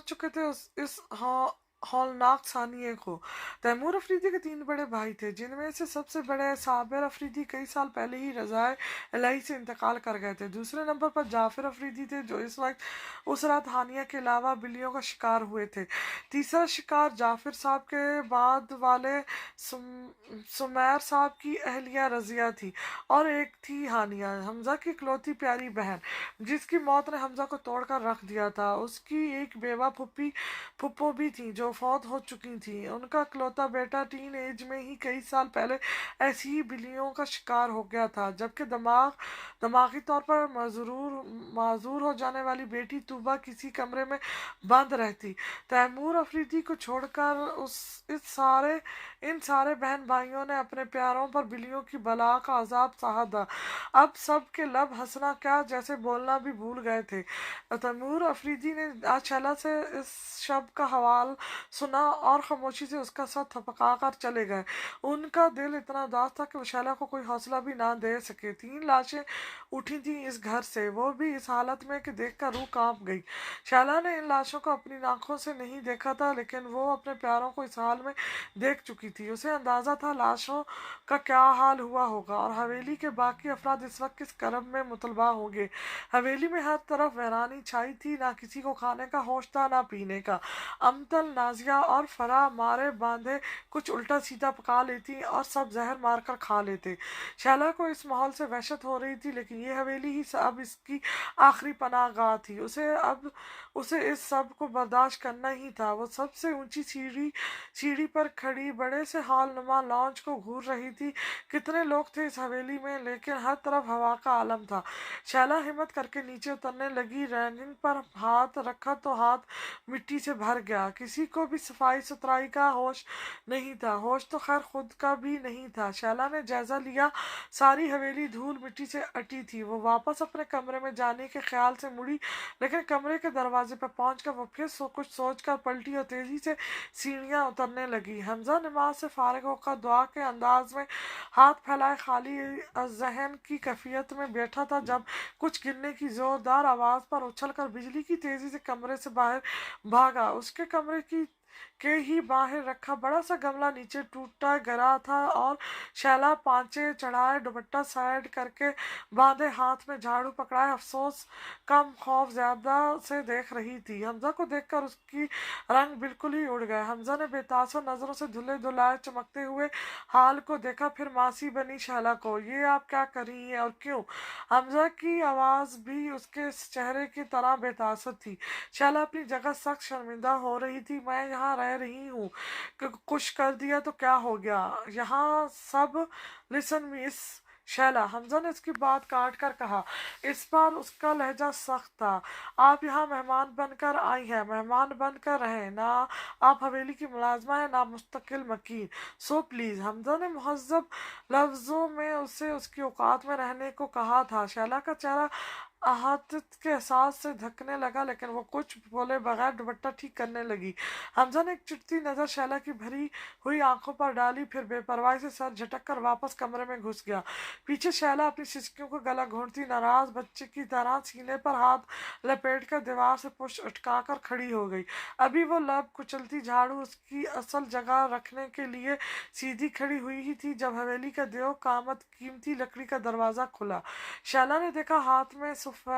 चुके थे इस हौलनाक सानिये को। तैमूर अफरीदी के 3 बड़े भाई थे, जिनमें से सबसे बड़े साबिर अफरीदी कई साल पहले ही रज़ाए इलाही से इंतकाल कर गए थे। दूसरे नंबर पर जाफर अफरीदी थे, जो इस वक्त उस रात हानिया के अलावा बिल्लियों का शिकार हुए थे। तीसरा शिकार जाफर साहब के बाद वाले सुमैर साहब की अहलिया रजिया थी, और एक थी हानिया, हमजा की इकलौती प्यारी बहन, जिसकी मौत ने हमजा को तोड़कर रख दिया था। उसकी एक बेवा फुप्पो भी थी, जो फौत हो चुकी थी। उनका इकलौता बेटा टीन एज में ही कई साल पहले ऐसी ही बिल्लियों का शिकार हो गया था, जबकि दिमागी तौर पर माजूर हो जाने वाली बेटी तूबा किसी कमरे में बंद रहती। तैमूर अफरीदी को छोड़कर इन सारे बहन भाइयों ने अपने प्यारों पर बिल्लियों की बला का अजाब सहा था। अब सब के लब हंसना क्या, जैसे बोलना भी भूल गए थे। तैमूर अफरीदी ने आज शैला से इस शब का हवाल सुना और खामोशी से उसका सर थपका कर चले गए। उनका दिल इतना उदास था कि वो शैला को कोई हौसला भी ना दे सके। 3 लाशें उठी थी इस घर से, वो भी इस हालत में कि देखकर रूह कांप गई। शैला ने इन लाशों को अपनी आंखों से नहीं देखा था, लेकिन वो अपने प्यारों को इस हाल में देख चुकी थी। उसे अंदाजा था लाशों का क्या हाल हुआ होगा, और हवेली के बाकी अफराद इस वक्त किस करब में मुतलबा होंगे। हवेली में हर तरफ वीरानी छाई थी, ना किसी को खाने का होश था ना पीने का। अमतल, नाजिया और फरा मारे बांधे कुछ उल्टा सीधा पका लेती और सब जहर मार कर खा लेते। शैला को इस माहौल से वहशत हो रही थी, लेकिन ये हवेली ही अब इसकी आखिरी पनाहगाह थी। उसे इस सब को बर्दाश्त करना ही था। वो सबसे ऊंची सीढ़ी पर खड़ी बड़े से हॉल नुमा लॉन्च को घूर रही थी। कितने लोग थे इस हवेली में, लेकिन हर तरफ हवा का आलम था। शैला हिम्मत करके नीचे उतरने लगी। रेलिंग पर हाथ रखा तो हाथ मिट्टी से भर गया। किसी को भी सफाई सुथराई का होश नहीं था, होश तो खैर खुद का भी नहीं था। शैला ने जायजा लिया, सारी हवेली धूल मिट्टी से अटी थी। वो वापस अपने कमरे में जाने के ख्याल से मुड़ी, लेकिन कमरे के दरवाजे पर पहुंचकर वो फिर कुछ सोचकर पलटी और तेजी से सीढ़ियां उतरने लगी। हमजा नमाज से फारिग होकर दुआ के अंदाज में हाथ फैलाए खाली जहन की कैफियत में बैठा था, जब कुछ गिरने की जोरदार आवाज पर उछलकर बिजली की तेजी से कमरे से बाहर भागा। उसके कमरे के ही बाहर रखा बड़ा सा गमला नीचे टूटा गिरा था, और शैला पांचे चढ़ाए दुपट्टा साइड करके बांधे हाथ में झाड़ू पकड़ाए अफसोस कम खौफ ज्यादा से देख रही थी। हमजा को देखकर उसकी रंग बिल्कुल ही उड़ गए। हमजा ने बेतासर नजरों से धुले धुलाए चमकते हुए हाल को देखा, फिर मासी बनी शैला को। ये आप क्या कर रही हैं और क्यों? हमजा की आवाज भी उसके चेहरे की तरह बेतासर थी। शैला अपनी जगह सख्त शर्मिंदा हो रही थी। मैं यहाँ रह रही हूँ, कुछ कर दिया तो क्या हो गया? यहाँ सब लिसन मिस शैला, हमजा ने उसकी बात काट कर कहा। इस बार उसका लहजा सख्त था। आप यहाँ मेहमान बनकर आई हैं, मेहमान बनकर रहें ना। आप हवेली की मुलाजमा है ना मुस्तकिल मकीन। सो प्लीज, हमजा ने मुहज्जब लफ्जों में उसे उसकी औकात में रहने को कहा था। शैला का चेहरा आहत के एहसास से धकने लगा, लेकिन वो कुछ बोले बगैर दुपट्टा ठीक करने लगी। हमजा ने एक चिढ़ती नजर शैला की भरी हुई आंखों पर डाली, फिर बेपरवाही से सर झटक कर वापस कमरे में घुस गया। पीछे शैला अपनी सिसकियों को गला घोंटती नाराज बच्चे की तरह सीने पर हाथ लपेट कर दीवार से पुश अटका कर खड़ी हो गई। अभी वो लब कुचलती झाड़ू उसकी असल जगह रखने के लिए सीधी खड़ी हुई ही थी, जब हवेली का देव कामत कीमती लकड़ी का दरवाजा खुला। शैला ने देखा हाथ में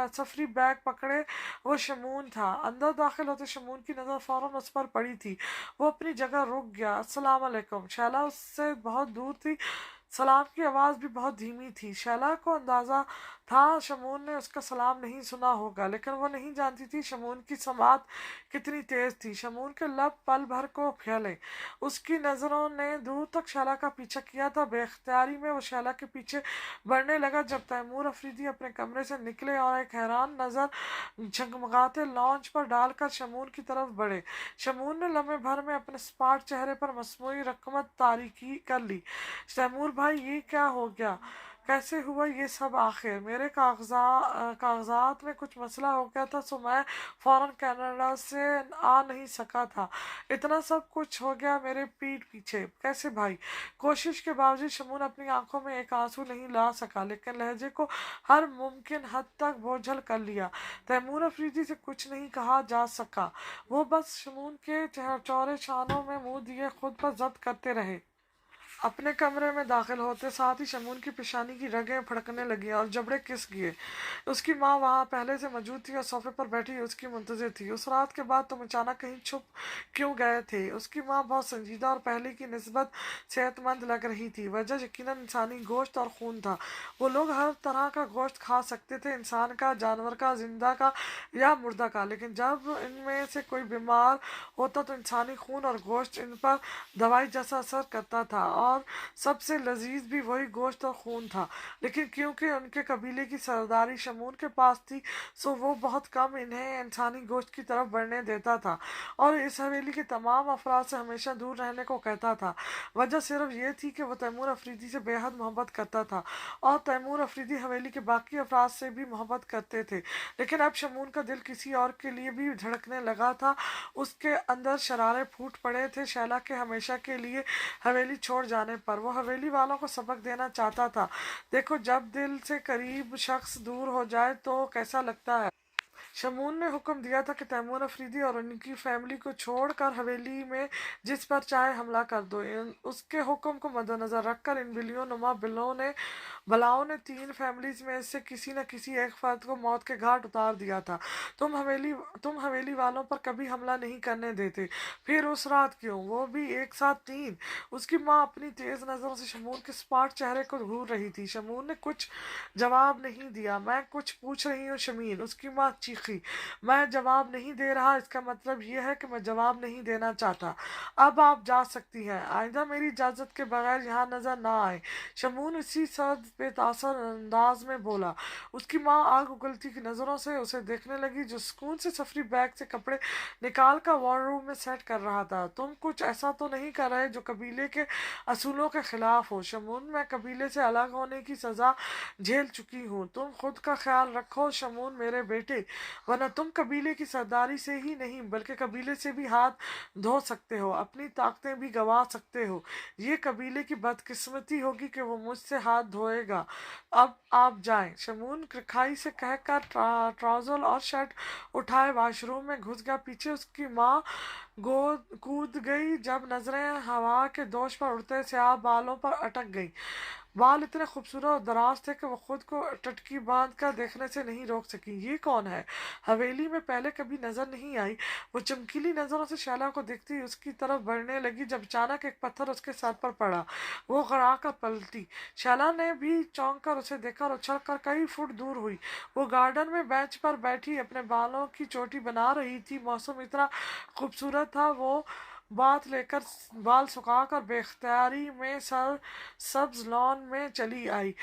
सफरी बैग पकड़े वो शमून था। अंदर दाखिल होते शमून की नजर फौरन उस पर पड़ी थी। वो अपनी जगह रुक गया। अस्सलाम वालेकुम। शैला उससे बहुत दूर थी, सलाम की आवाज भी बहुत धीमी थी। शैला को अंदाजा था शमून ने उसका सलाम नहीं सुना होगा, लेकिन वो नहीं जानती थी शमून की समात कितनी तेज थी। शमून के लब पल भर को फैले। उसकी नजरों ने दूर तक शैला का पीछा किया था। बेख्तियारी में वो शैला के पीछे बढ़ने लगा, जब तैमूर अफरीदी अपने कमरे से निकले और एक हैरान नजर झगमगाते लॉन्च पर डालकर शमून की तरफ बढ़े। शमून ने लम्हे भर में अपने स्पाट चेहरे पर मसमूई रकमत तारीकी कर ली। तैमूर भाई, ये क्या हो गया? कैसे हुआ ये सब आखिर? मेरे कागजात में कुछ मसला हो गया था, सो मैं फ़ौरन कनाडा से आ नहीं सका था। इतना सब कुछ हो गया मेरे पीठ पीछे। कैसे भाई? कोशिश के बावजूद शमून अपनी आंखों में एक आंसू नहीं ला सका, लेकिन लहजे को हर मुमकिन हद तक बोझल कर लिया। तैमूर अफरीदी से कुछ नहीं कहा जा सका। वो बस शमून के चौड़े शानों में मुंह दिए खुद पर जब्त करते रहे। अपने कमरे में दाखिल होते साथ ही शमून की पेशानी की रगें फड़कने लगी और जबड़े किस गए। उसकी माँ वहाँ पहले से मौजूद थी और सोफे पर बैठी उसकी मुंतजिर थी। उस रात के बाद तुम अचानक कहीं छुप क्यों गए थे? उसकी माँ बहुत संजीदा और पहले की निस्बत सेहतमंद लग रही थी। वजह यकीनन इंसानी गोश्त और खून था। वो लोग हर तरह का गोश्त खा सकते थे, इंसान का, जानवर का, जिंदा का या मुर्दा का, लेकिन जब इनमें से कोई बीमार होता तो इंसानी खून और गोश्त इन पर दवाई जैसा असर करता था, और सबसे लजीज भी वही गोश्त और खून था। लेकिन क्योंकि उनके कबीले की सरदारी शमून के पास थी, सो वो बहुत कम इन्हें इंसानी गोश्त की तरफ बढ़ने देता था और इस हवेली के तमाम अफराद से हमेशा दूर रहने को कहता था। वजह सिर्फ ये थी कि वो तैमूर अफरीदी से बेहद मोहब्बत करता था और तैमूर अफरीदी हवेली के बाकी अफराद से भी मोहब्बत करते थे। लेकिन अब शमून का दिल किसी और के लिए भी धड़कने लगा था। उसके अंदर शरारे फूट पड़े थे शैला के हमेशा के लिए हवेली छोड़ जाने पर। वो हवेली वालों को सबक देना चाहता था। देखो, जब दिल से करीब शख्स दूर हो जाए तो कैसा लगता है। शमून ने हुक्म दिया था कि तैमूर अफरीदी और उनकी फैमिली को छोड़कर हवेली में जिस पर चाहे हमला कर दो। उसके हुक्म को मद्देनजर रखकर इन बिलियों नुमा बलाओं ने तीन फैमिलीज में से किसी न किसी एक फर्द को मौत के घाट उतार दिया था। तुम हवेली वालों पर कभी हमला नहीं करने देते, फिर उस रात क्यों, वो भी एक साथ तीन? उसकी माँ अपनी तेज नजरों से शमून के स्पाट चेहरे को घूर रही थी। शमून ने कुछ जवाब नहीं दिया। मैं कुछ पूछ रही हूँ शमीन, उसकी माँ चीखी। मैं जवाब नहीं दे रहा, इसका मतलब ये है कि मैं जवाब नहीं देना चाहता। अब आप जा सकती हैं, आइंदा मेरी इजाजत के बगैर यहाँ नजर ना आए। शमून इसी सर्द बेतासर अंदाज में बोला। उसकी माँ आग उगलती की नजरों से उसे देखने लगी, जो सुकून से सफरी बैग से कपड़े निकाल कर वॉर रूम में सेट कर रहा था। तुम कुछ ऐसा तो नहीं कर रहे जो कबीले के असूलों के खिलाफ हो? शमून, मैं कबीले से अलग होने की सजा झेल चुकी हूँ। तुम खुद का ख्याल रखो शमून मेरे बेटे, वरना तुम कबीले की सरदारी से ही नहीं बल्कि कबीले से भी हाथ धो सकते हो, अपनी ताकतें भी गंवा सकते हो। ये कबीले की बदकिस्मती होगी कि वो मुझसे हाथ धोएगा। अब आप जाएं। शमून खाई से कहकर ट्राउजर और शर्ट उठाए वाशरूम में घुस गया। पीछे उसकी माँ गोद कूद गई जब नजरें हवा के दोष पर उड़ते स्याह बालों पर अटक गई। बाल इतने खूबसूरत और दराज थे कि वो खुद को टटकी बांध कर देखने से नहीं रोक सकी। ये कौन है? हवेली में पहले कभी नजर नहीं आई। वो चमकीली नजरों से शैला को देखती उसकी तरफ बढ़ने लगी जब अचानक एक पत्थर उसके सर पर पड़ा। वो गड़ा कर पलटी। शैला ने भी चौंक कर उसे देखा और उछल कर कई फुट दूर हुई। वो गार्डन में बेंच पर बैठी अपने बालों की चोटी बना रही थी। मौसम इतना खूबसूरत था। वो बात लेकर बाल सुखाकर बेख्तियारी में सर सब्ज लॉन में चली आई।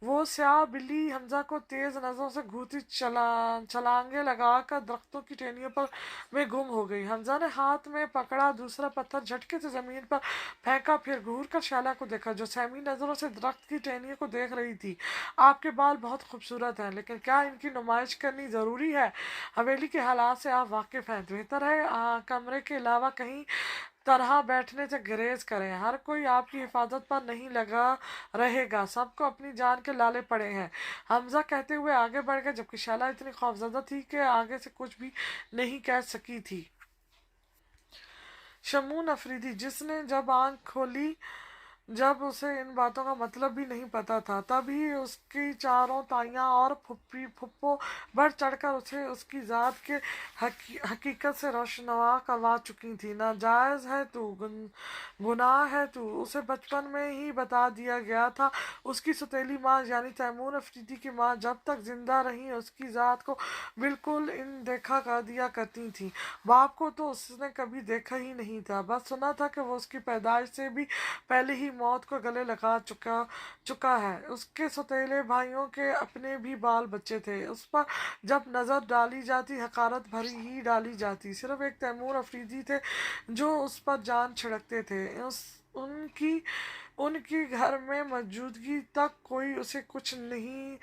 वो स्याह बिल्ली हमजा को तेज नजरों से घूरती छलांगे लगाकर दरख्तों की टहनियों पर में गुम हो गई। हमजा ने हाथ में पकड़ा दूसरा पत्थर झटके से जमीन पर फेंका, फिर घूर कर शैला को देखा जो सहमी नजरों से दरख्त की टहनियों को देख रही थी। आपके बाल बहुत खूबसूरत हैं, लेकिन क्या इनकी नुमाइश करनी जरूरी है? हवेली के हालात से आप वाकिफ हैं, बेहतर है कमरे के अलावा कहीं तरह बैठने से गुरेज करें। हर कोई आपकी हिफाजत पर नहीं लगा रहेगा, सबको अपनी जान के लाले पड़े हैं। हमजा कहते हुए आगे बढ़ गए, जबकि शैला इतनी खौफजदा थी कि आगे से कुछ भी नहीं कह सकी थी। शमून अफरीदी, जिसने जब आंख खोली जब उसे इन बातों का मतलब भी नहीं पता था, तभी उसकी चारों ताइयां और फुप्पी फुप्पो बढ़ चढ़कर उसे उसकी ज़ात के हकीकत से रोशनवा करवा चुकी थी। नाजायज़ है तू, गुनाह है तू, उसे बचपन में ही बता दिया गया था। उसकी सौतेली माँ यानी तैमूर अफरीदी की माँ जब तक जिंदा रही उसकी ज़ात को बिल्कुल इन देखा कर दिया करती थी। बाप को तो उसने कभी देखा ही नहीं था, बस सुना था कि वो उसकी पैदाइश से भी पहले ही मौत को गले लगा चुका है। उसके सौतेले भाइयों के अपने भी बाल बच्चे थे। उस पर जब नज़र डाली जाती हकारत भरी ही डाली जाती। सिर्फ एक तैमूर अफरीदी थे जो उस पर जान छिड़कते थे। उनकी उनकी घर में मौजूदगी तक कोई उसे कुछ नहीं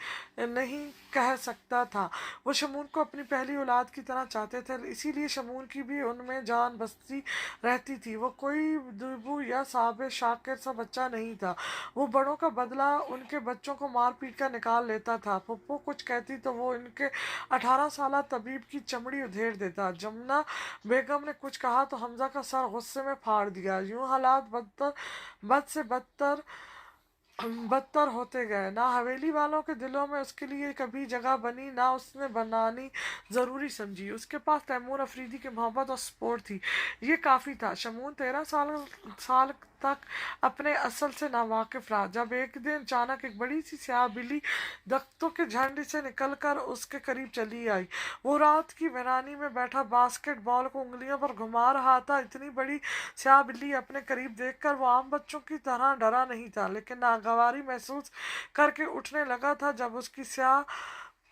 नहीं कह सकता था। वो शमून को अपनी पहली औलाद की तरह चाहते थे, इसीलिए शमून की भी उनमें जान बसती रहती थी। वो कोई दुबू या साबिर शाकिर सा बच्चा नहीं था। वो बड़ों का बदला उनके बच्चों को मार पीट कर निकाल लेता था। पप्पू कुछ कहती तो वो इनके 18 साल तबीब की चमड़ी उधेड़ देता। जमुना बेगम ने कुछ कहा तो हमजा का सर गुस्से में फाड़ दिया। यूं हालात बद से बदतर होते गए। ना हवेली वालों के दिलों में उसके लिए कभी जगह बनी, ना उसने बनानी ज़रूरी समझी। उसके पास तैमूर अफरीदी की मोहब्बत और सपोर्ट थी, ये काफ़ी था। शमून 13 साल तक अपने असल से नावाकिफ रहा। जब एक दिन अचानक एक बड़ी सी स्याह बिल्ली दख्तों के झंड से निकलकर उसके करीब चली आई। वो रात की वीरानी में बैठा बास्केटबॉल को उंगलियों पर घुमा रहा था। इतनी बड़ी स्याह बिल्ली अपने करीब देखकर वो आम बच्चों की तरह डरा नहीं था, लेकिन नागवारी महसूस करके उठने लगा था जब उसकी स्याह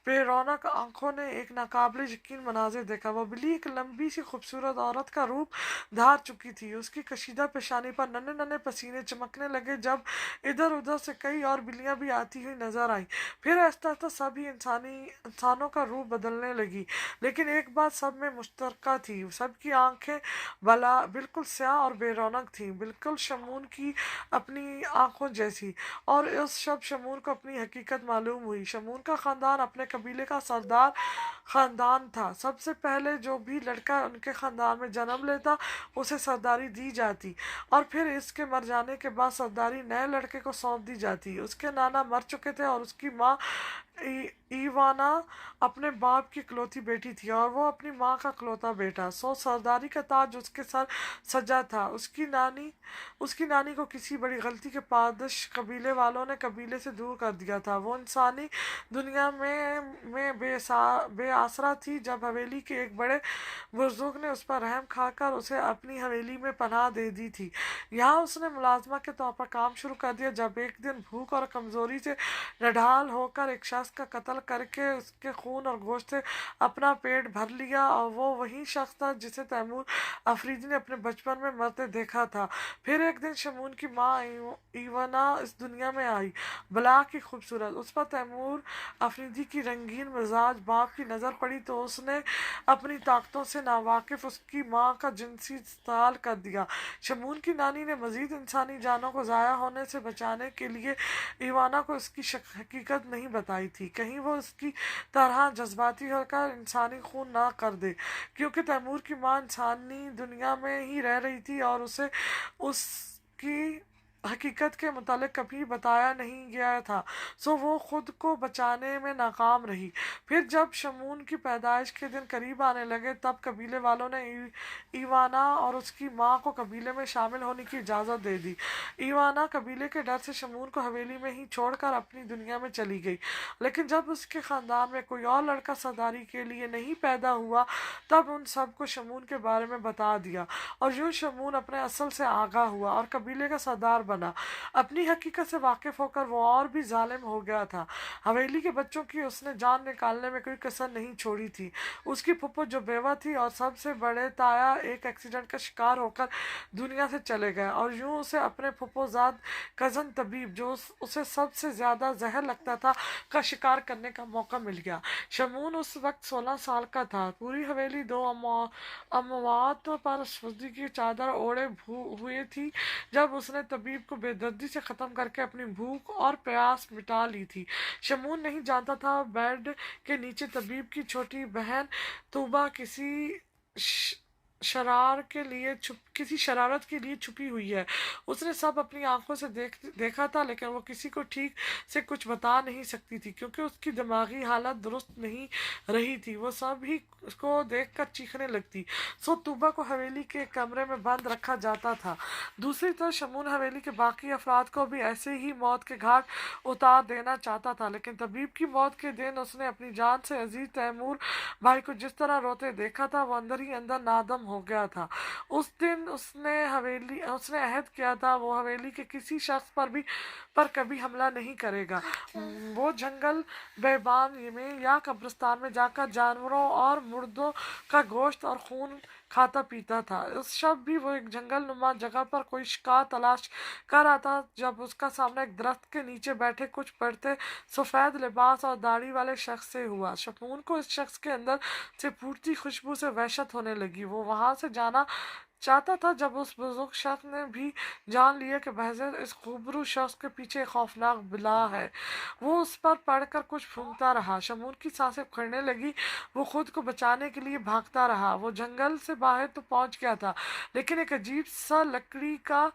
बेरौनक आंखों ने एक नाकाबिल यकीन मनाजिर देखा। वो बिल्ली एक लंबी सी खूबसूरत औरत का रूप धार चुकी थी। उसकी कशीदा पेशानी पर नन्हे नन्हे पसीने चमकने लगे। जब इधर उधर से कई और बिल्लियां भी आती हुई नजर आईं। फिर आहिस्ता आहिस्ता सभी इंसानों का रूप बदलने लगी, लेकिन एक बात सब में मुश्तरका थी, सबकी आंखें बिल्कुल स्याह और बेरौनक थीं, बिल्कुल शमून की अपनी आंखों जैसी। और उस शब शमून को अपनी हकीकत मालूम हुई। शमून का खानदान अपने कबीले का सरदार खानदान था। सबसे पहले जो भी लड़का उनके खानदान में जन्म लेता उसे सरदारी दी जाती, और फिर इसके मर जाने के बाद सरदारी नए लड़के को सौंप दी जाती। उसके नाना मर चुके थे और उसकी माँ ईवाना अपने बाप की इकलौती बेटी थी और वो अपनी माँ का इकलौता बेटा। सो सरदारी का ताज उसके सर सजा था। उसकी नानी को किसी बड़ी गलती के पादश कबीले वालों ने कबीले से दूर कर दिया था। वो इंसानी दुनिया में बेआसरा थी जब हवेली के एक बड़े बुजुर्ग ने उस पर रहम खाकर उसे अपनी हवेली में पनाह दे दी थी। यहाँ उसने मुलाजमा के तौर पर काम शुरू कर दिया। जब एक दिन भूख और कमजोरी से नढाल होकर एक शख्स का कत्ल करके उसके खून और गोश्त से अपना पेट भर लिया, और वो वही शख्स था जिसे तैमूर अफरीदी ने अपने बचपन में मरते देखा था। फिर एक दिन शमून की माँ ईवाना इस दुनिया में आई, बला की खूबसूरत। उस पर तैमूर अफरीदी की रंगीन मिजाज बाप की नज़र पड़ी तो उसने अपनी ताकतों से नावाकिफ उसकी माँ का जिनसी इस्तेमाल कर दिया। शमून की नानी ने मजीद इंसानी जानों को ज़ाया होने से बचाने के लिए ईवाना को इसकी हकीकत नहीं बताई थी, कहीं वो इसकी तरह जज्बाती होकर इंसानी खून ना कर दे, क्योंकि तैमूर की माँ इंसानी दुनिया में ही रह रही थी और उसे उसकी हकीकत के मुतालिक कभी बताया नहीं गया था। सो वो खुद को बचाने में नाकाम रही। फिर जब शमून की पैदाइश के दिन करीब आने लगे तब कबीले वालों ने ईवाना और उसकी माँ को कबीले में शामिल होने की इजाज़त दे दी। ईवाना कबीले के डर से शमून को हवेली में ही छोड़कर अपनी दुनिया में चली गई, लेकिन जब उसके ख़ानदान में कोई और लड़का सरदारी के लिए नहीं पैदा हुआ तब उन सबको शमून के बारे में बता दिया, और यूं शमून अपने असल से आगाह हुआ और कबीले का सरदार बना। अपनी हकीकत से वाकिफ होकर वो और भी जालिम हो गया था। हवेली के बच्चों की उसने जान निकालने में कोई कसर नहीं छोड़ी थी। उसकी फुफ्फो जो बेवा थी और सबसे बड़े ताया एक एक्सीडेंट का शिकार होकर दुनिया से चले गए, और यूं उसे अपने फुफ्फोजाद कज़न तबीब जो उसे सबसे ज़्यादा जहर लगता था का शिकार करने का मौका मिल गया। शमून उस वक्त 16 साल का था। पूरी हवेली दो अमवात पर सब्जी की चादर ओढ़े हुए थी जब उसने तबीब को बेदर्दी से ख़त्म करके अपनी भूख और प्यास मिटा ली थी। शमून नहीं जानता था बेड के नीचे तबीब की छोटी बहन तूबा किसी शरारत के लिए छुपी हुई है। उसने सब अपनी आंखों से देखा था, लेकिन वो किसी को ठीक से कुछ बता नहीं सकती थी क्योंकि उसकी दिमागी हालत दुरुस्त नहीं रही थी। वो सभी को देखकर चीखने लगती। सो तूबा को हवेली के कमरे में बंद रखा जाता था। दूसरी तरफ शमून हवेली के बाकी अफराद को भी ऐसे ही मौत के घाट उतार देना चाहता था, लेकिन तबीब की मौत के दिन उसने अपनी जान से अजीज तैमूर भाई को जिस तरह रोते देखा था वो अंदर ही अंदर नादम हो गया था। उस दिन उसने अहद किया था वो हवेली के किसी शख्स पर कभी हमला नहीं करेगा। वो जंगल बेबान में या कब्रिस्तान में जाकर जानवरों और मुर्दों का गोश्त और खून खाता पीता था। उस शब भी वो एक जंगल नुमा जगह पर कोई शिकार तलाश कर रहा था जब उसका सामना एक दरख्त के नीचे बैठे कुछ पड़ते सफ़ेद लिबास और दाढ़ी वाले शख्स से हुआ। शमून को इस शख्स के अंदर से फूटती खुशबू से वहशत होने लगी। वो वहां से जाना चाहता था जब उस बुजुर्ग शख्स ने भी जान लिया कि बहज़ेर इस खूबरू शख्स के पीछे एक खौफनाक बिला है। वो उस पर पड़कर कुछ फूंकता रहा। शमून की सांसें उखड़ने लगी। वो खुद को बचाने के लिए भागता रहा। वो जंगल से बाहर तो पहुंच गया था, लेकिन एक अजीब सा लकड़ी का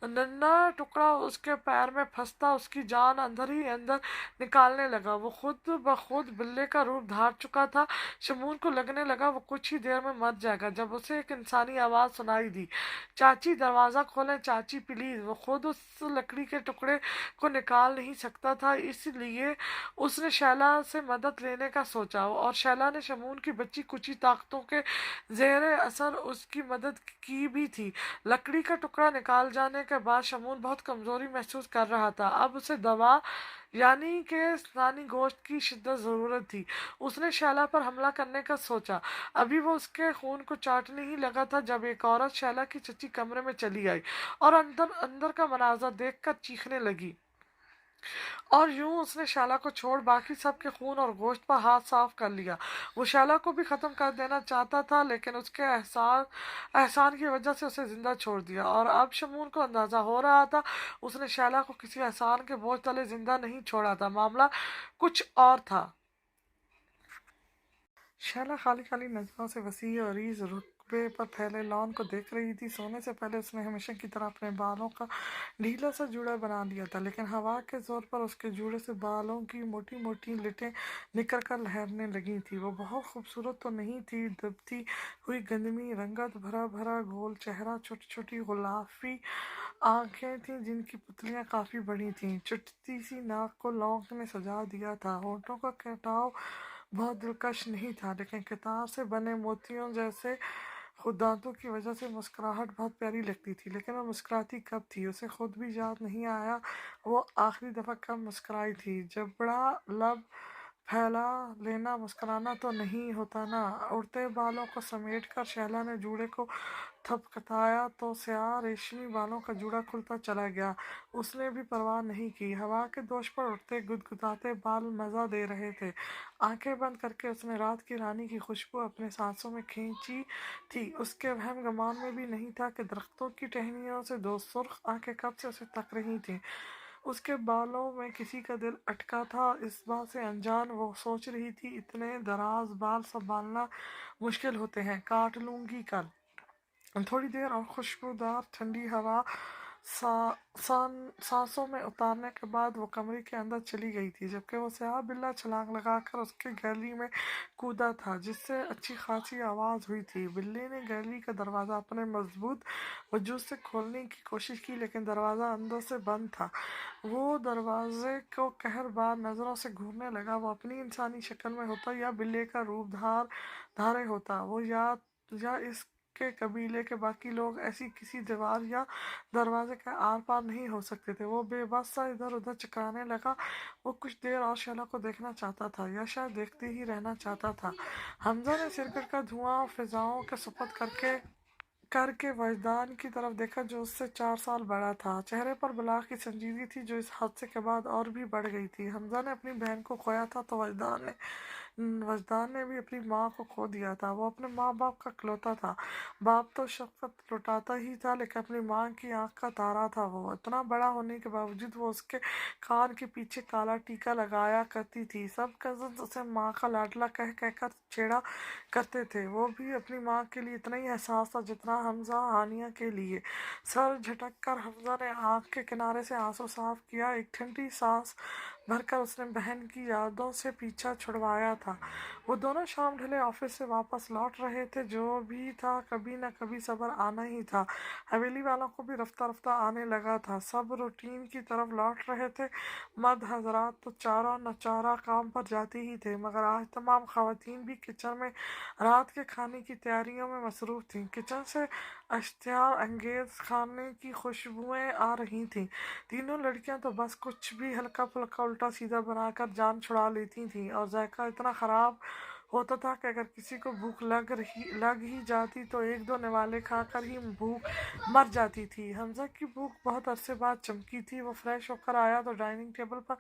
नन्हा टुकड़ा उसके पैर में फंसता उसकी जान अंदर ही अंदर निकालने लगा। वो खुद ब खुद बिल्ले का रूप धार चुका था। शमून को लगने लगा वो कुछ ही देर में मर जाएगा जब उसे एक इंसानी आवाज़ सुनाई दी, चाची दरवाज़ा खोलें, चाची प्लीज़। वो खुद उस लकड़ी के टुकड़े को निकाल नहीं सकता था, इसलिए उसने शैला से मदद लेने का सोचा और शैला ने शमून की बच्ची कुची ताकतों के ज़ेरे असर उसकी मदद की भी थी। लकड़ी का टुकड़ा निकाल जाने के बाद शमून बहुत कमज़ोरी महसूस कर रहा था। अब उसे दवा यानी कि इंसानी गोश्त की शिद्दत ज़रूरत थी। उसने शैला पर हमला करने का सोचा। अभी वो उसके खून को चाटने ही लगा था जब एक औरत शैला की चची कमरे में चली आई और अंदर अंदर का मनाजर देखकर चीखने लगी। और यूं उसने शैला को छोड़ बाकी सब के खून और गोश्त पर हाथ साफ कर लिया। वो शैला को भी ख़त्म कर देना चाहता था, लेकिन उसके एहसान की वजह से उसे ज़िंदा छोड़ दिया। और अब शमून को अंदाज़ा हो रहा था उसने शैला को किसी एहसान के बोझ तले ज़िंदा नहीं छोड़ा था, मामला कुछ और था। शैला खाली खाली नजरों से वसी और अरीज रुकबे पर फैले लॉन को देख रही थी। सोने से पहले उसने हमेशा की तरह अपने बालों का ढीला सा जूड़ा बना लिया था, लेकिन हवा के जोर पर उसके जूड़े से बालों की मोटी मोटी लिटें निकल कर लहरने लगी थी। वो बहुत खूबसूरत तो नहीं थी, दबती हुई गंदमी रंगत भरा भरा गोल चेहरा, छोटी छोटी गुलाबी आंखें थीं जिनकी पुतलियां काफ़ी बड़ी थीं, चुटती सी नाक को लौंग ने सजा दिया था। होठों का कटाव बहुत दिलकश नहीं था, लेकिन किताब से बने मोतियों जैसे खुद दांतों की वजह से मुस्कुराहट बहुत प्यारी लगती थी। लेकिन वो मुस्कुराती कब थी उसे खुद भी याद नहीं आया। वो आखिरी दफ़ा कब मुस्कुराई थी। जबड़ा लब फैला लेना मुस्कुराना तो नहीं होता ना। उड़ते बालों को समेट कर शैला ने जूड़े को थपथपाया तो स्याह रेशमी बालों का जूड़ा खुलता चला गया। उसने भी परवाह नहीं की। हवा के दोष पर उठते गुदगुदाते बाल मज़ा दे रहे थे। आंखें बंद करके उसने रात की रानी की खुशबू अपने सांसों में खींची थी। उसके वहम गुमान में भी नहीं था कि दरख्तों की टहनियों से दो सुर्ख आंखें कब से उसे तक रही थीं। उसके बालों में किसी का दिल अटका था। इस बात से अनजान वो सोच रही थी इतने दराज बाल संभालना मुश्किल होते हैं, काट लूंगी कल। थोड़ी देर और खुशबूदार ठंडी हवा सांसों में उतारने के बाद वो कमरे के अंदर चली गई थी, जबकि वो स्याह बिल्ला छलांग लगाकर उसके गली में कूदा था, जिससे अच्छी खासी आवाज़ हुई थी। बिल्ली ने गली का दरवाज़ा अपने मजबूत वजूद से खोलने की कोशिश की, लेकिन दरवाज़ा अंदर से बंद था। वो दरवाजे को कहर बार नज़रों से घूरने लगा। वो अपनी इंसानी शक्ल में होता या बिल्ली का रूप धारे होता, वो या इस के कबीले के बाकी लोग ऐसी किसी दीवार या दरवाजे के आर पार नहीं हो सकते थे। वो बेबस सा इधर उधर चकराने लगा। वो कुछ देर और शैला को देखना चाहता था, या शायद देखते ही रहना चाहता था। हमजा ने सिरकट का धुआं फिजाओं के सुपुर्द करके वजदान की तरफ देखा, जो उससे 4 साल बड़ा था। चेहरे पर बला की संजीदगी थी जो इस हादसे के बाद और भी बढ़ गई थी। हमजा ने अपनी बहन को खोया था तो वजदान ने भी अपनी माँ को खो दिया था। वो अपने माँ बाप का इकलौता था। बाप तो शफकत लुटाता ही था, लेकिन अपनी माँ की आंख का तारा था। वो इतना बड़ा होने के बावजूद वो उसके कान के पीछे काला टीका लगाया करती थी। सब कजन उसे माँ का लाडला कह कहकर छेड़ा करते थे। वो भी अपनी माँ के लिए इतना ही एहसास था जितना हमजा हानिया के लिए। सर झटक कर हमजा ने आँख के किनारे से आंसू साफ किया। एक ठंडी सांस भर कर उसने बहन की यादों से पीछा छुड़वाया था। वो दोनों शाम ढले ऑफिस से वापस लौट रहे थे। जो भी था, कभी न कभी सब्र आना ही था। हवेली वालों को भी रफ्ता रफ्ता आने लगा था। सब रूटीन की तरफ लौट रहे थे। मर्द हजरात तो चारा न चारा काम पर जाते ही थे, मगर आज तमाम खवातीन भी किचन में रात के खाने की तैयारियों में मसरूफ थीं। किचन से अश्तियार अंगेज खाने की खुशबुएं आ रही थीं। तीनों लड़कियां तो बस कुछ भी हल्का फुल्का उल्टा सीधा बनाकर जान छुड़ा लेती थीं, और जायका इतना ख़राब होता था कि अगर किसी को भूख लग ही जाती तो एक दो निवाले खाकर ही भूख मर जाती थी। हमजा की भूख बहुत अरसे बाद चमकी थी। वो फ्रेश होकर आया तो डाइनिंग टेबल पर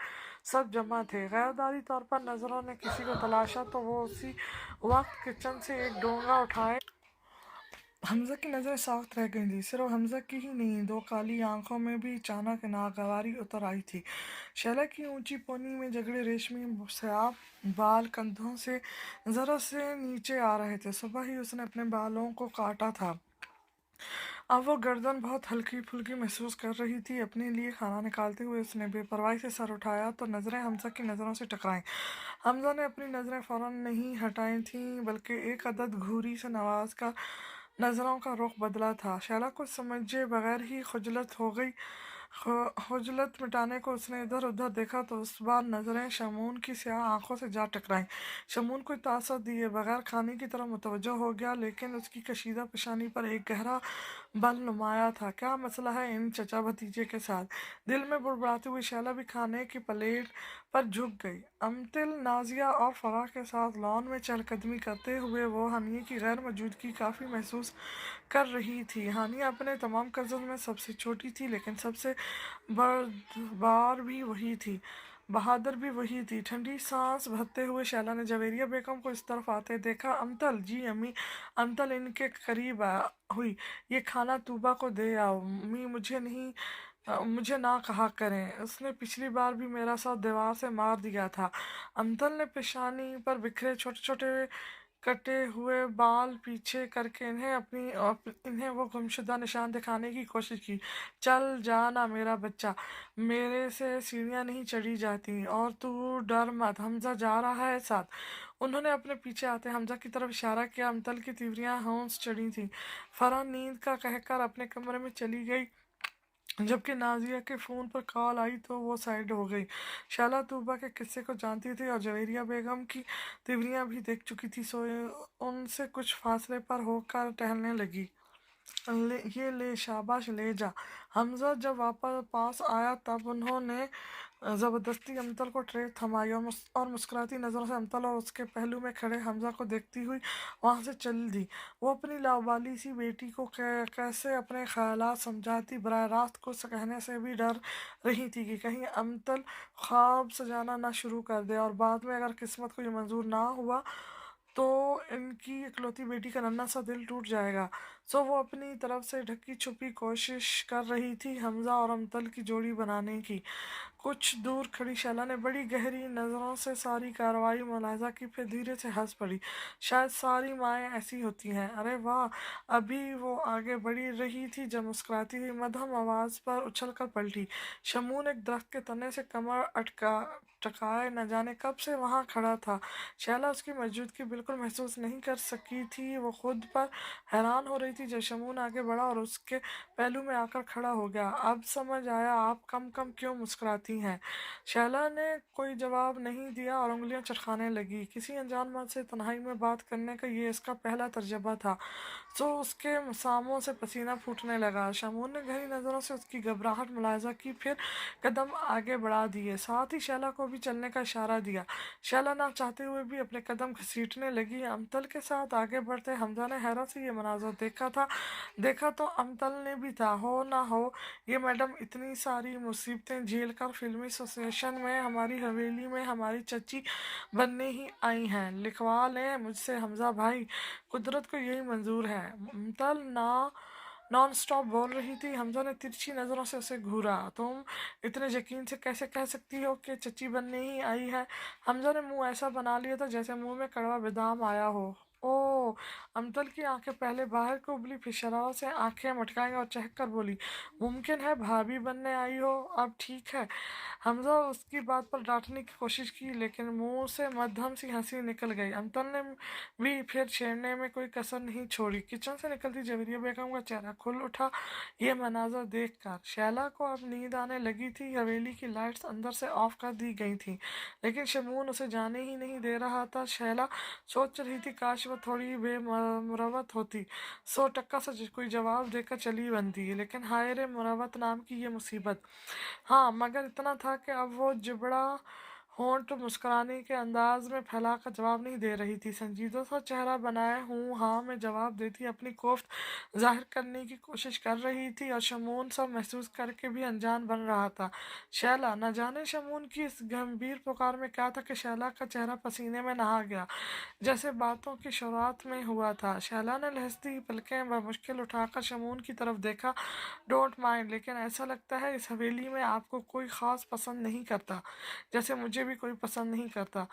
सब जमा थे। गैरदारी तौर पर नज़रों ने किसी को तलाशा तो वो उसी वक्त किचन से एक डोंगा उठाए। हमजा की नज़रें साख्त रह गई थी। सिर्फ हमजा की ही नहीं, दो काली आंखों में भी अचानक नागवारी उतर आई थी। शैला की ऊंची पौनी में जगड़े रेशमी स्याह बाल कंधों से जरा से नीचे आ रहे थे। सुबह ही उसने अपने बालों को काटा था। अब वो गर्दन बहुत हल्की फुल्की महसूस कर रही थी। अपने लिए खाना निकालते हुए उसने बेपरवाही से सर उठाया तो नज़रें हमजा की नज़रों से टकराईं। हमजा ने अपनी नज़रें फ़ौरन नहीं हटाई थीं, बल्कि एक अदद घूरी से नवाज कर नज़रों का रुख बदला था। शैला कुछ समझे बगैर ही खुजलत हो गई। खुजलत मिटाने को उसने इधर उधर देखा तो उस बार नज़रें शमून की स्याह आंखों से जा टकराईं। शमून कोई तासर दिए बगैर खाने की तरफ मुतवज्जो हो गया, लेकिन उसकी कशीदा पेशानी पर एक गहरा बल नुमाया था। क्या मसला है इन चचा भतीजे के साथ? दिल में बुड़बुड़ाती हुई शैला भी खाने की प्लेट पर झुक गई। अमतिल, नाजिया और फराह के साथ लॉन में चहलकदमी करते हुए वो हानिया की गैर मौजूदगी काफ़ी महसूस कर रही थी। हानिया अपने तमाम कज़न में सबसे छोटी थी, लेकिन सबसे बर्दबार भी वही थी, बहादुर भी वही थी। ठंडी सांस भरते हुए शैला ने जवेरिया बेगम को इस तरफ आते देखा। अमतल, जी अम्मी। अमतल इनके करीब हुई। ये खाना तूबा को दे आओ। अम्मी, मुझे ना कहा करें, उसने पिछली बार भी मेरा साथ दीवार से मार दिया था। अमतल ने पेशानी पर बिखरे छोटे छोटे कटे हुए बाल पीछे करके इन्हें वो गुमशुदा निशान दिखाने की कोशिश की। चल जाना मेरा बच्चा, मेरे से सीढ़ियाँ नहीं चढ़ी जाती, और तू डर मत, हमजा जा रहा है साथ। उन्होंने अपने पीछे आते हमजा की तरफ इशारा किया। अमतल की तिवरियां होंश चढ़ी थीं। फरहान नींद का कहकर अपने कमरे में चली गई। जबकि नाजिया के फ़ोन पर कॉल आई तो वो साइड हो गई। शैला तूबा के किस्से को जानती थी और जवेरिया बेगम की तिवरियां भी देख चुकी थी, सो उनसे कुछ फासले पर होकर टहलने लगी। ये ले, शाबाश, ले जा। हमजा जब वापस पास आया तब उन्होंने ज़बरदस्ती अमतल को ट्रे थमाई और मुस्कुराती नज़रों से अमतल और उसके पहलू में खड़े हमजा को देखती हुई वहाँ से चल दी। वो अपनी लावाली सी बेटी को कैसे अपने ख्यालात समझाती, बराह रास्त कुछ कहने से भी डर रही थी कि कहीं अमतल ख्वाब सजाना ना शुरू कर दे, और बाद में अगर किस्मत को ये मंजूर ना हुआ तो इनकी इकलौती बेटी का नन्हा सा दिल टूट जाएगा। सो वो अपनी तरफ से ढकी छुपी कोशिश कर रही थी हमजा और अमतल की जोड़ी बनाने की। कुछ दूर खड़ी शैला ने बड़ी गहरी नज़रों से सारी कार्रवाई मुलाहिजा की, फिर धीरे से हंस पड़ी। शायद सारी माएँ ऐसी होती हैं। अरे वाह! अभी वो आगे बढ़ी रही थी जब मुस्कुराती हुई मध्यम आवाज़ पर उछल कर पलटी। शमून एक दरख्त के तने से कमर टकाए न जाने कब से वहाँ खड़ा था। शैला उसकी मौजूदगी बिल्कुल महसूस नहीं कर सकी थी। वो खुद पर हैरान हो रही थी जब शमून आगे बढ़ा और उसके पहलू में आकर खड़ा हो गया। अब समझ आया आप कम कम क्यों मुस्कुराती हैं। शैला ने कोई जवाब नहीं दिया और उंगलियां चटखाने लगी। किसी अनजान मर्द से तन्हाई में बात करने का ये इसका पहला तजर्बा था, तो उसके मसामों से पसीना फूटने लगा। शमून ने गहरी नज़रों से उसकी घबराहट मुलाहिजा की, फिर कदम आगे बढ़ा दिए, साथ ही शैला को भी चलने का इशारा दिया। शैला ना चाहते हुए भी अपने कदम घसीटने लगी। अमतल के साथ आगे बढ़ते हमजा ने हैरत से ये मनाजर देखा तो अमतल ने भी था। हो ना हो, ये मैडम इतनी सारी मुसीबतें झेल कर फिल्मी एसोसिएशन में हमारी हवेली में हमारी चची बनने ही आई हैं। लिखवा लें मुझसे हमजा भाई, कुदरत को यही मंजूर है। अमतल नॉन स्टॉप बोल रही थी। हमजा ने तिरछी नज़रों से उसे घूरा। तुम इतने यकीन से कैसे कह सकती हो कि चची बनने ही आई है? हमजा ने मुंह ऐसा बना लिया था जैसे मुंह में कड़वा बादाम आया हो। ओ, हो। अमतल की आंखें पहले बाहर को उबली, फिर शरारत से आंखें मटकाई और चहक कर बोली, मुमकिन है भाभी बनने आई हो, अब ठीक है। हमजा उसकी बात पर डांटने की कोशिश की, लेकिन मुंह से मध्यम सी हंसी निकल गई। अमतल ने भी फिर छेड़ने में कोई कसर नहीं छोड़ी। किचन से निकलती जवेरिया बेगम का चेहरा खुल उठा ये मनाजर देखकर। शैला को अब नींद आने लगी थी। हवेली की लाइट्स अंदर से ऑफ कर दी गई थी, लेकिन शमून उसे जाने ही नहीं दे रहा था। शैला सोच रही थी काश वह थोड़ी बेमुरवत होती, 100 टक्का से कोई जवाब देकर चली बनती, लेकिन हाय रे मुरवत नाम की ये मुसीबत। हाँ, मगर इतना था कि अब वो जिबड़ा होंठ मुस्कुराने के अंदाज में फैलाकर जवाब नहीं दे रही थी, संजीदा सा चेहरा बनाए हूँ हाँ में जवाब देती अपनी कोफ्त जाहिर करने की कोशिश कर रही थी, और शमून सब महसूस करके भी अनजान बन रहा था। शैला, न जाने शमून की इस गंभीर पुकार में क्या था कि शैला का चेहरा पसीने में नहा गया, जैसे बातों की शुरुआत में हुआ था। शैला ने लहसती पलकें बमुश्किल उठाकर शमून की तरफ देखा। डोंट माइंड, लेकिन ऐसा लगता है इस हवेली में आपको कोई ख़ास पसंद नहीं करता, जैसे मुझे भी कोई पसंद नहीं करता।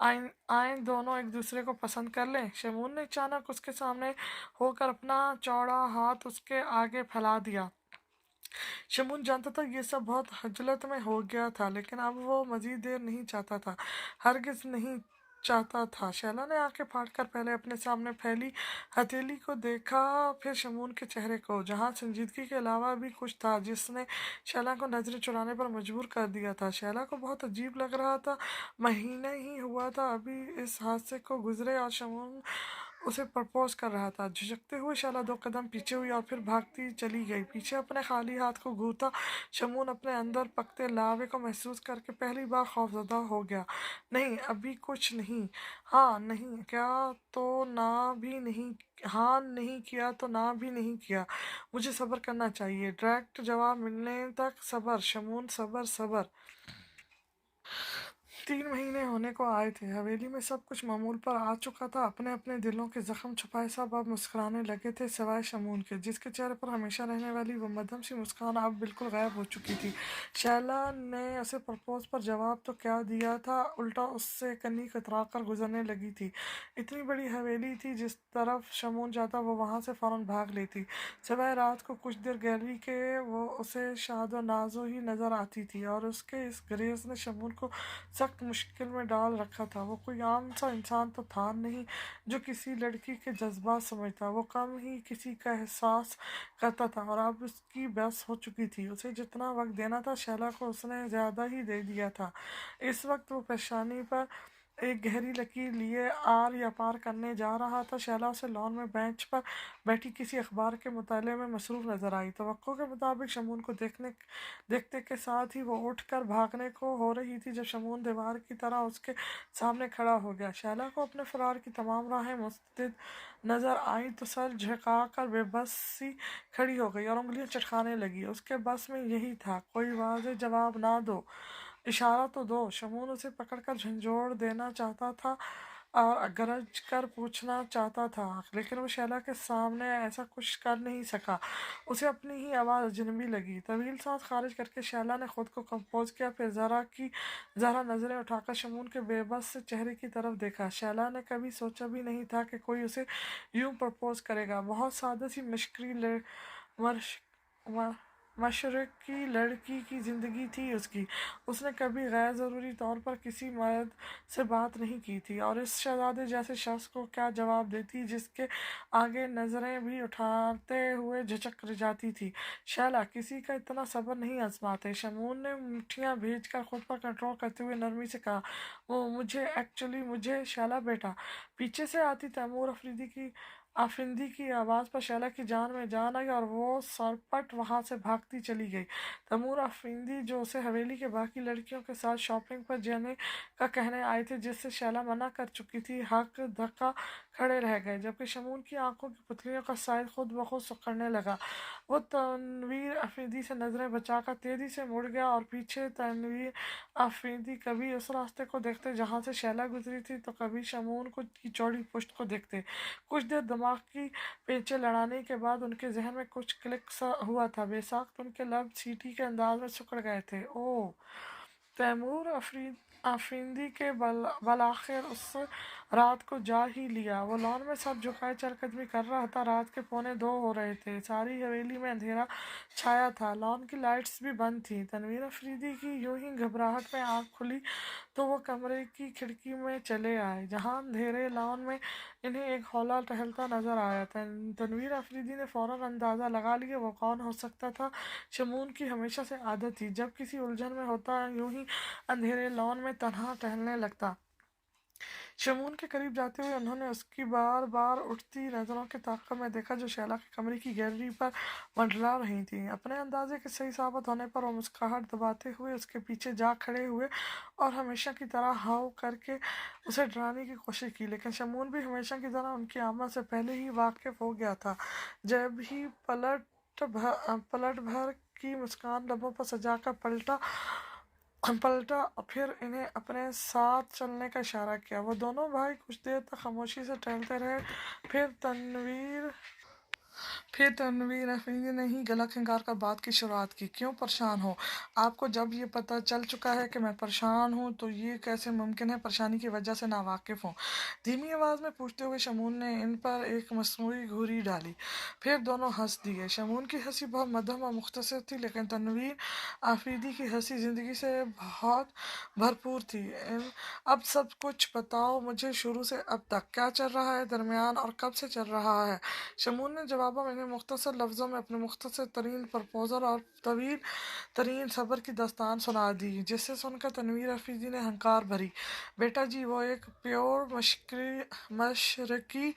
आए आए दोनों एक दूसरे को पसंद कर लें। शमून ने अचानक उसके सामने होकर अपना चौड़ा हाथ उसके आगे फैला दिया। शमून जानता था ये सब बहुत हजलत में हो गया था, लेकिन अब वो मजीद देर नहीं चाहता था, हरगिज नहीं चाहता था। शैला ने आंखें फाड़कर पहले अपने सामने फैली हथेली को देखा, फिर शमून के चेहरे को, जहां संजीदगी के अलावा भी कुछ था जिसने शैला को नजरें चुराने पर मजबूर कर दिया था। शैला को बहुत अजीब लग रहा था। महीने ही हुआ था अभी इस हादसे को गुजरे, और शमून उसे प्रपोज कर रहा था। झिझकते हुए शैला 2 कदम पीछे हुई और फिर भागती चली गई। पीछे अपने खाली हाथ को घूरता शमून अपने अंदर पकते लावे को महसूस करके पहली बार खौफजदा हो गया। नहीं, अभी कुछ नहीं। हाँ नहीं क्या तो ना भी नहीं, हाँ नहीं किया तो ना भी नहीं किया। मुझे सब्र करना चाहिए, डायरेक्ट जवाब मिलने तक सब्र। शमून, सब्र सब्र। 3 महीने होने को आए थे। हवेली में सब कुछ मामूल पर आ चुका था। अपने अपने दिलों के जख्म छुपाए सब अब मुस्कुराने लगे थे, सिवाय शमून के, जिसके चेहरे पर हमेशा रहने वाली वो मध्यम सी मुस्कान अब बिल्कुल गायब हो चुकी थी। शैला ने उसे प्रपोज पर जवाब तो क्या दिया था, उल्टा उससे कन्नी कतरा कर गुजरने लगी थी। इतनी बड़ी हवेली थी, जिस तरफ शमून जाता वो वहाँ से फौरन भाग लेती। सिवाय रात को कुछ देर गैलरी के वो उसे शादो नाजो ही नजर आती थी, और उसके इस ग्रेस ने शमून को सख्त मुश्किल में डाल रखा था। वो कोई आम सा इंसान तो था नहीं जो किसी लड़की के जज्बात समझता, वो कम ही किसी का एहसास करता था, और अब उसकी बस हो चुकी थी। उसे जितना वक्त देना था शैला को उसने ज़्यादा ही दे दिया था। इस वक्त वो पेशानी पर एक गहरी लकीर लिए आर या पार करने जा रहा था। शैला उसे लॉन में बेंच पर बैठी किसी अखबार के मुताले में मसरूफ़ नजर आई। तवक्को के मुताबिक शमून को देखते के साथ ही वो उठकर भागने को हो रही थी, जब शमून दीवार की तरह उसके सामने खड़ा हो गया। शैला को अपने फरार की तमाम राहें मुस्तद नजर आई तो सर झुका कर बेबस सी खड़ी हो गई और उंगलियां चटकाने लगी। उसके बस में यही था, कोई वाज़ेह जवाब ना दो, इशारा तो दो। शमून उसे पकड़कर झंझोड़ देना चाहता था और गरज कर पूछना चाहता था, लेकिन वो शैला के सामने ऐसा कुछ कर नहीं सका। उसे अपनी ही आवाज़ अजनबी लगी। तवील सांस खारिज करके शैला ने खुद को कंपोज किया, फिर ज़रा नज़रें उठाकर शमून के बेबस से चेहरे की तरफ देखा। शैला ने कभी सोचा भी नहीं था कि कोई उसे यूं प्रपोज करेगा। बहुत सादा सी मश, मशरकी लड़की की ज़िंदगी थी उसकी। उसने कभी गैर ज़रूरी तौर पर किसी मर्द से बात नहीं की थी, और इस शहजादे जैसे शख्स को क्या जवाब देती जिसके आगे नज़रें भी उठाते हुए झिझक जाती थी। शैला, किसी का इतना सब्र नहीं आजमाते। शमून ने मुठ्ठियाँ भेज कर खुद पर कंट्रोल करते हुए नरमी से कहा, वो मुझे शैला बेटा। पीछे से आती तैमूर आफिंदी की आवाज़ पर शैला की जान में जान आई, और वो सरपट वहाँ से भागती चली गई। तैमूर आफिंदी, जो उसे हवेली के बाकी लड़कियों के साथ शॉपिंग पर जाने का कहने आए थे, जिससे शैला मना कर चुकी थी, हक धक्का खड़े रह गए, जबकि शमून की आंखों की पुतलियों का साइज खुद ब खुद सिकुड़ने लगा। वो तनवीर आफिंदी से नज़रें बचाकर तेज़ी से मुड़ गया, और पीछे तनवीर आफिंदी कभी उस रास्ते को देखते जहाँ से शैला गुजरी थी, तो कभी शमून को की चौड़ी पुश्त को देखते। कुछ देर दिमाग की पेंचे लड़ाने के बाद उनके जहन में कुछ क्लिक सा हुआ था। बेसाख्त उनके लब सीटी के अंदाज में सिकुड़ गए थे। ओह, तैमूर आफरीदी के बलाखिर उस رات کو جا ہی لیا۔ وہ لان میں سب جھکائے چل قدمی کر رہا تھا۔ رات کے 1:45 ہو رہے تھے۔ ساری حویلی میں اندھیرا چھایا تھا۔ لان کی لائٹس بھی بند تھیں۔ تنویر افریدی کی یوں ہی گھبراہٹ میں آنکھ کھلی تو وہ کمرے کی کھڑکی میں چلے آئے جہاں اندھیرے لان میں انہیں ایک ہولا ٹہلتا نظر آیا۔ تنویر افریدی نے فوراً اندازہ لگا لیا وہ کون ہو سکتا تھا۔ شمون کی ہمیشہ سے عادت تھی جب کسی الجھن میں ہوتا یوں ہی اندھیرے لان میں تنہا ٹہلنے لگتا۔ شمون کے قریب جاتے ہوئے انہوں نے اس کی بار بار اٹھتی نظروں کے تعاقب میں دیکھا جو شیلا کے کمرے کی گیلری پر منڈلا رہی تھیں۔ اپنے اندازے کے صحیح ثابت ہونے پر وہ مسکراہٹ دباتے ہوئے اس کے پیچھے جا کھڑے ہوئے اور ہمیشہ کی طرح ہاؤ کر کے اسے ڈرانے کی کوشش کی، لیکن شمون بھی ہمیشہ کی طرح ان کی آمد سے پہلے ہی واقف ہو گیا تھا۔ جب ہی پلٹ بھر کی مسکان لبوں پر سجا کر پلٹا پھر انہیں اپنے ساتھ چلنے کا اشارہ کیا۔ وہ دونوں بھائی کچھ دیر تک خاموشی سے ٹہلتے رہے۔ پھر تنویر افریدی نے ہی گلا کھنگار کر بات کی شروعات کی۔ کیوں پریشان ہو؟ آپ کو جب یہ پتہ چل چکا ہے کہ میں پریشان ہوں تو یہ کیسے ممکن ہے پریشانی کی وجہ سے ناواقف ہوں؟ دھیمی آواز میں پوچھتے ہوئے شمون نے ان پر ایک مصنوعی گھوری ڈالی۔ پھر دونوں ہنس دیے۔ شمون کی ہنسی بہت مدھم اور مختصر تھی لیکن تنویر افریدی کی ہنسی زندگی سے بہت بھرپور تھی۔ اب سب کچھ بتاؤ مجھے، شروع سے اب تک کیا چل رہا ہے، درمیان اور کب سے چل رہا ہے؟ شمون نے جواباً انہیں مختصر لفظوں میں اپنے مختصر ترین پرپوزل اور طویل ترین صبر کی داستان سنا دی، جسے سن کر تنویر افریدی نے ہنکار بھری، بیٹا جی وہ ایک پیور مشرقی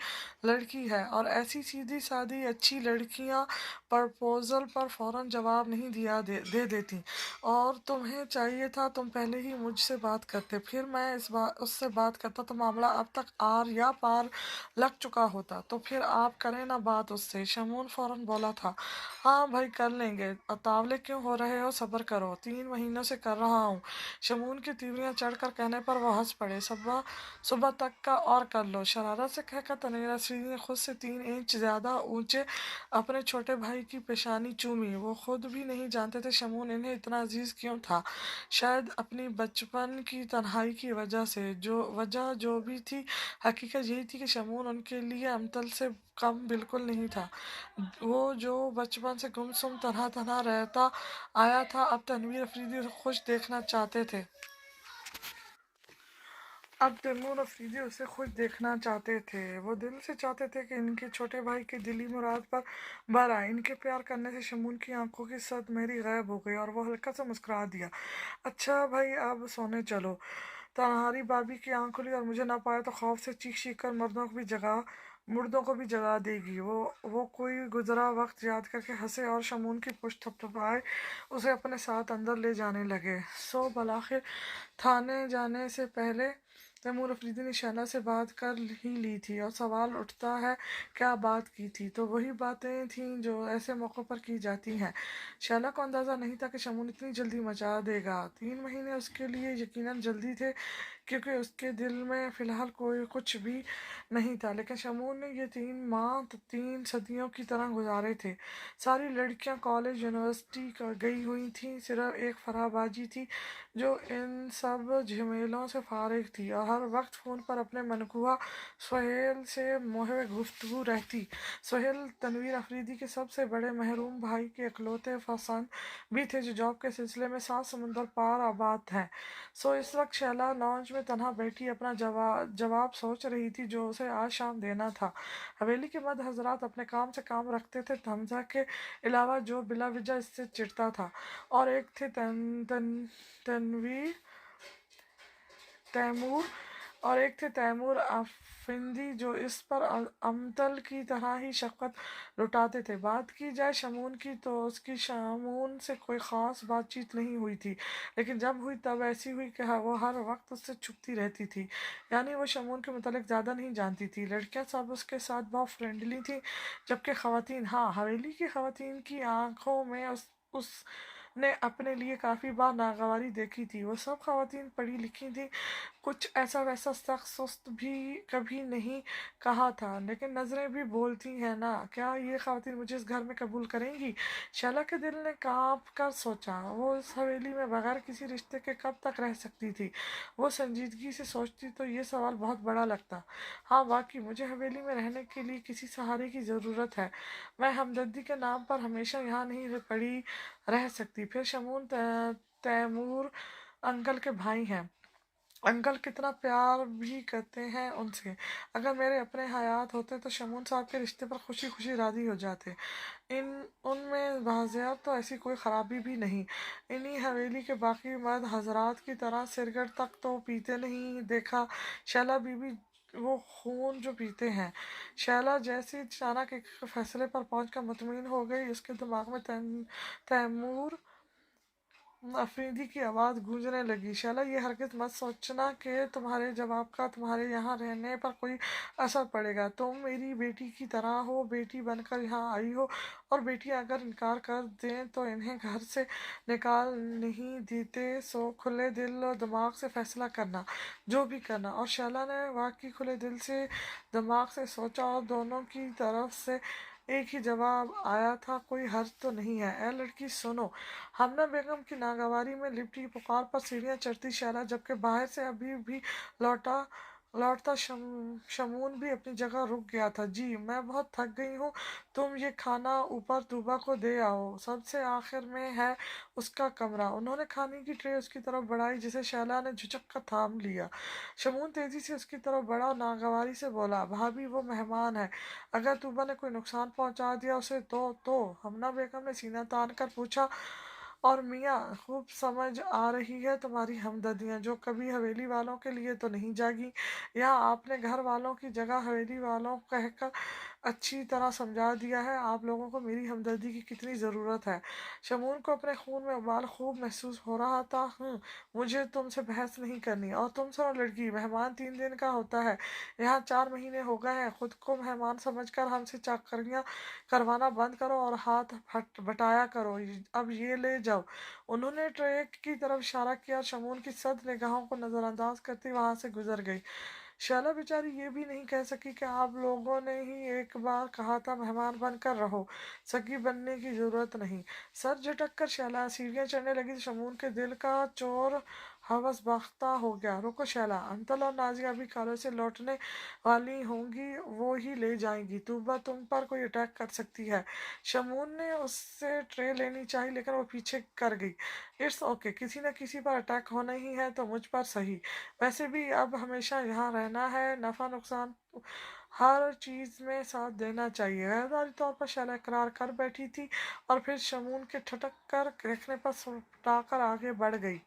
لڑکی ہے اور ایسی سیدھی سادی اچھی لڑکیاں پرپوزل پر فوراً جواب نہیں دے دیتی، اور تمہیں چاہیے تھا تم پہلے ہی مجھ سے بات کرتے، پھر میں اس سے بات کرتا تو معاملہ اب تک آر یا پار لگ چکا ہوتا، تو پھر آپ کریں نا بات اس سے۔ شمون فوراً بولا تھا، ہاں بھائی کر لیں گے، اتاولے کیوں ہو رہے ہو، صبر کرو، 3 مہینوں سے کر رہا ہوں۔ شمون کی تیوریاں چڑھ کر کہنے پر وہ ہنس پڑے، صبح تک کا اور کر لو، شرارت سے کہہ کر تنویر افریدی نے خود سے 3 انچ زیادہ اونچے اپنے چھوٹے بھائی کی پیشانی چومی۔ وہ خود بھی نہیں جانتے تھے شمون انہیں اتنا عزیز کیوں تھا، شاید اپنی بچپن کی تنہائی کی وجہ سے، وجہ جو بھی تھی حقیقت یہی تھی کہ شمون ان کے لیے امتل سے کم بالکل نہیں تھا، وہ جو بچپن سے گمسم تنہا تنہا رہتا آیا تھا، اب تنویر افریدی اسے خوش دیکھنا چاہتے تھے۔ اب تیمور افریدی اسے خوش دیکھنا چاہتے تھے، وہ دل سے چاہتے تھے کہ ان کے چھوٹے بھائی کی دلی مراد پر بھر آئے۔ ان کے پیار کرنے سے شمون کی آنکھوں کی سطح میری غائب ہو گئی اور وہ ہلکا سا مسکرا دیا، اچھا بھائی اب سونے چلو۔ تنہاری بابی کی آنکھ کھلی اور مجھے نہ پائے تو خوف سے چیخ چیخ کر مردوں کو بھی جگا دے گی۔ وہ کوئی گزرا وقت یاد کر کے ہنسے اور شمون کی پشت تھپتھپائے اسے اپنے ساتھ اندر لے جانے لگے۔ بالآخر تھانے جانے سے پہلے تیمور افریدی نے شیلا سے بات کر ہی لی تھی، اور سوال اٹھتا ہے کیا بات کی تھی؟ تو وہی باتیں تھیں جو ایسے موقعوں پر کی جاتی ہیں۔ شیلا کو اندازہ نہیں تھا کہ شمون اتنی جلدی مچا دے گا۔ 3 مہینے اس کے لیے یقیناً جلدی تھے کیونکہ اس کے دل میں فی الحال کچھ بھی نہیں تھا، لیکن شمون نے یہ 3 ماہ 3 صدیوں کی طرح گزارے تھے۔ ساری لڑکیاں کالج یونیورسٹی گئی ہوئی تھیں، صرف ایک فرح باجی تھی جو ان سب جھمیلوں سے فارغ تھی اور ہر وقت فون پر اپنے منگوا سہیل سے محو گفتگو رہتی۔ سہیل تنویر افریدی کے سب سے بڑے محروم بھائی کے اکلوتے فرزند بھی تھے جو جاب کے سلسلے میں 7 سمندر پار آباد ہیں۔ اس وقت شیلا لاؤنج میں تنہا بیٹھی اپنا جواب سوچ رہی تھی جو اسے آج شام دینا تھا۔ حویلی کے مرد حضرات اپنے کام سے کام رکھتے تھے، حمزہ کے علاوہ جو بلا وجہ اس سے چڑھتا تھا، اور ایک تھے تیمور افندی جو اس پر امتل کی طرح ہی شفقت لٹاتے تھے۔ بات کی جائے شمون کی تو اس کی شمون سے کوئی خاص بات چیت نہیں ہوئی تھی، لیکن جب ہوئی تب ایسی ہوئی کہ وہ ہر وقت اس سے چھپتی رہتی تھی، یعنی وہ شمون کے متعلق زیادہ نہیں جانتی تھی۔ لڑکیاں سب اس کے ساتھ بہت فرینڈلی تھیں، جبکہ خواتین، ہاں حویلی کی خواتین کی آنکھوں میں اس ने अपने लिए काफ़ी बार नागवारी देखी थी। वो सब ख़वातीन पढ़ी लिखी थी, कुछ ऐसा वैसा सख्त सुस्त भी कभी नहीं कहा था, लेकिन नज़रें भी बोलती हैं ना। क्या ये ख़वातीन मुझे इस घर में कबूल करेंगी? शैला के दिल ने काँप कर सोचा, वो इस हवेली में बगैर किसी रिश्ते के कब तक रह सकती थी। वो संजीदगी से सोचती तो ये सवाल बहुत बड़ा लगता। हाँ वाकई मुझे हवेली में रहने के लिए किसी सहारे की ज़रूरत है। मैं हमदर्दी के नाम पर हमेशा यहाँ नहीं पड़ी रह सकती। फिर शमून तैमूर अंकल के भाई हैं, अंकल कितना प्यार भी करते हैं उनसे। अगर मेरे अपने हयात होते तो शमून साहब के रिश्ते पर खुशी खुशी राजी हो जाते। इन उनमें बाज़ियात तो ऐसी कोई ख़राबी भी नहीं। इन्हीं हवेली के बाकी मर्द हजरात की तरह सिगरेट तक तो पीते नहीं देखा शैला बीबी, वो खून जो पीते हैं। शैला जैसे अचानक एक फैसले पर पहुंचकर मुतमिन हो गई, उसके दिमाग में तैमूर अफरीदी की आवाज़ गूंजने लगी। शैला ये हरगिज़ मत सोचना कि तुम्हारे जवाब का तुम्हारे यहाँ रहने पर कोई असर पड़ेगा। तुम मेरी बेटी की तरह हो, बेटी बनकर यहाँ आई हो, और बेटी अगर इनकार कर दें तो इन्हें घर से निकाल नहीं देते। सो खुले दिल और दिमाग से फैसला करना, जो भी करना। और शैला ने वाकई खुले दिल से दिमाग से सोचा, और दोनों की तरफ से एक ही जवाब आया था, कोई हर्ज तो नहीं है। ए लड़की सुनो। हमना बेगम की नागवारी में लिपटी पुकार पर सीढ़ियाँ चढ़ती शैला, जबकि बाहर से अभी भी लौटा लौटता शमून भी अपनी जगह रुक गया था। जी मैं बहुत थक गई हूँ, तुम ये खाना ऊपर तूबा को दे आओ, सबसे आखिर में है उसका कमरा। उन्होंने खाने की ट्रे उसकी तरफ बढ़ाई, जिसे शैला ने झुचक कर थाम लिया। शमून तेजी से उसकी तरफ बढ़ा और नागवारी से बोला, भाभी वो मेहमान है, अगर तूबा ने कोई नुकसान पहुंचा दिया उसे तो हमना बेगम ने सीना तान कर पूछा। और मियाँ खूब समझ आ रही है तुम्हारी हमदर्दियाँ, जो कभी हवेली वालों के लिए तो नहीं जागी। यहाँ आपने घर वालों की जगह हवेली वालों कहकर अच्छी तरह समझा दिया है आप लोगों को मेरी हमदर्दी की कितनी ज़रूरत है। शमून को अपने खून में उबाल खूब महसूस हो रहा था। मुझे तुमसे बहस नहीं करनी। और तुम सुनो लड़की, मेहमान 3 दिन का होता है, यहाँ 4 महीने हो गए हैं। खुद को मेहमान समझकर हमसे चाकरियाँ करवाना बंद करो और हाथ बटाया करो। अब ये ले जाओ। उन्होंने ट्रे की तरफ इशारा किया और शमून की सद निगाहों को नज़रअंदाज करती वहां से गुजर गई। शैला बेचारी ये भी नहीं कह सकी कि आप लोगों ने ही एक बार कहा था मेहमान बनकर रहो, सगी बनने की जरूरत नहीं। सर झटक कर शैला सीढ़ियाँ चढ़ने लगी तो शमून के दिल का चोर हवस बाख्ता हो गया। रुको शैला, अंतल और नाजिया अभी कॉलेज से लौटने वाली होंगी, वो ही ले जाएंगी। तूबा तुम पर कोई अटैक कर सकती है। शमून ने उससे ट्रे लेनी चाहिए, लेकिन वो पीछे कर गई। इट्स ओके, किसी न किसी पर अटैक होना ही है, तो मुझ पर सही। वैसे भी अब हमेशा यहाँ रहना है, नफ़ा नुकसान हर चीज़ में साथ देना चाहिए। गैरदारी तौर पर शैला इकरार कर बैठी थी, और फिर शमून के ठटक कर देखने पर सुटाकर आगे बढ़ गई।